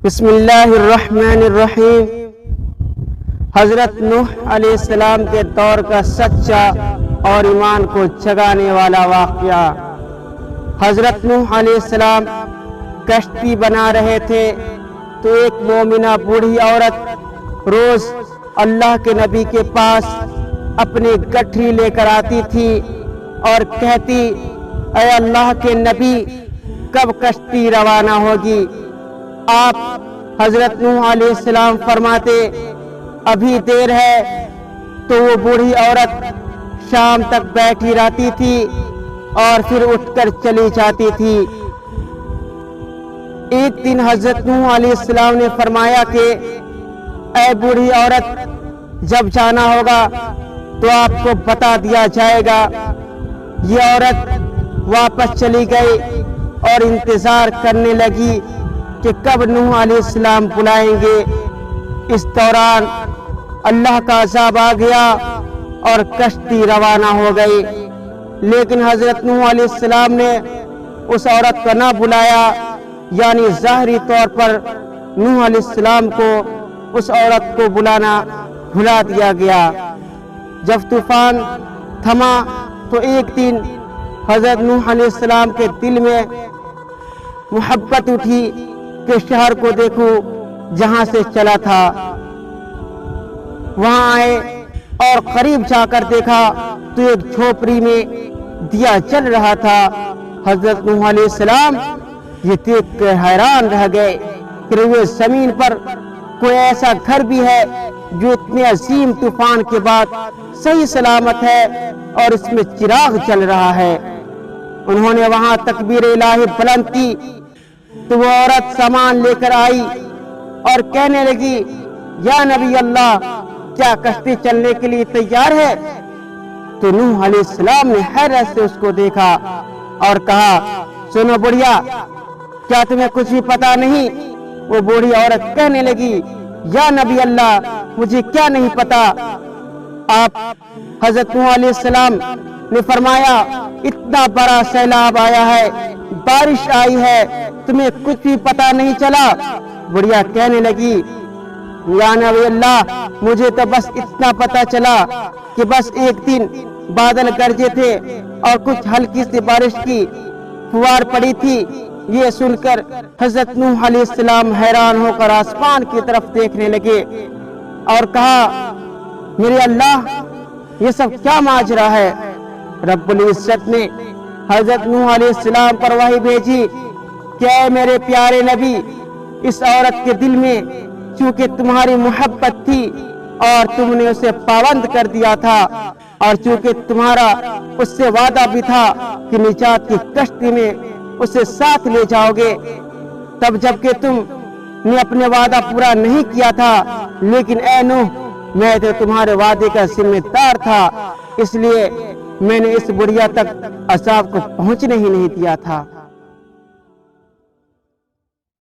بسم اللہ الرحمن الرحیم۔ حضرت نوح علیہ السلام کے دور کا سچا اور ایمان کو جگانے والا واقعہ۔ حضرت نوح علیہ السلام کشتی بنا رہے تھے تو ایک مومنہ بوڑھی عورت روز اللہ کے نبی کے پاس اپنی گٹھری لے کر آتی تھی اور کہتی، اے اللہ کے نبی، کب کشتی روانہ ہوگی؟ آپ حضرت نوح علیہ السلام فرماتے، ابھی دیر ہے۔ تو وہ بوڑھی عورت شام تک بیٹھی رہتی تھی اور پھر اٹھ کر چلی جاتی تھی۔ ایک دن حضرت نوح علیہ السلام نے فرمایا کہ اے بوڑھی عورت، جب جانا ہوگا تو آپ کو بتا دیا جائے گا۔ یہ عورت واپس چلی گئی اور انتظار کرنے لگی کہ کب نوح علیہ السلام بلائیں گے۔ اس دوران اللہ کا عذاب آ گیا اور کشتی روانہ ہو گئی، لیکن حضرت نوح علیہ السلام نے اس عورت کو نہ بلایا، یعنی ظاہری طور پر نوح علیہ السلام کو اس عورت کو بلانا بھلا دیا گیا۔ جب طوفان تھما تو ایک دن حضرت نوح علیہ السلام کے دل میں محبت اٹھی کہ شہر کو دیکھو جہاں سے چلا تھا۔ وہاں آئے اور قریب جا کر دیکھا تو ایک جھوپڑی میں دیا جل رہا تھا۔ حضرت نوح علیہ السلام یہ دیکھ کر حیران رہ گئے کہ روئے زمین پر کوئی ایسا گھر بھی ہے جو اتنے عظیم طوفان کے بعد صحیح سلامت ہے اور اس میں چراغ جل رہا ہے۔ انہوں نے وہاں تکبیر الہی بلند کی تو وہ عورت سامان لے کر آئی اور کہنے لگی، یا نبی اللہ، کیا کشتی چلنے کے لیے تیار ہے؟ تو نوح علیہ السلام نے حیرت سے اس کو دیکھا اور کہا، سنو بڑھیا، کیا تمہیں کچھ بھی پتا نہیں؟ وہ بوڑھی عورت کہنے لگی، یا نبی اللہ، مجھے کیا نہیں پتا؟ آپ حضرت نوح علیہ السلام نے فرمایا، اتنا بڑا سیلاب آیا ہے، بارش آئی ہے، تمہیں کچھ بھی پتا نہیں چلا؟ بڑھیا کہنے لگی، یا نبی اللہ، مجھے تو بس اتنا پتا چلا کہ بس ایک دن بادل گرجے تھے اور کچھ ہلکی سی بارش کی فوار پڑی تھی۔ یہ سن کر حضرت نوح علیہ السلام حیران ہو کر آسمان کی طرف دیکھنے لگے اور کہا، میرے اللہ، یہ سب کیا ماجرا ہے؟ رب العزت نے حضرت نوح علیہ السلام پر وحی بھیجی کہ اے میرے پیارے نبی، اس عورت کے دل میں چونکہ تمہاری محبت تھی اور تم نے اسے پابند کر دیا تھا، اور چونکہ تمہارا اس سے وعدہ بھی تھا کہ نجات کی کشتی میں اسے ساتھ لے جاؤ گے، تب جبکہ تم نے اپنے وعدہ پورا نہیں کیا تھا، لیکن اے نوح، میں تو تمہارے وعدے کا ذمہ دار تھا، اس لیے میں نے اس بڑھیا تک عذاب کو پہنچنے ہی نہیں دیا تھا۔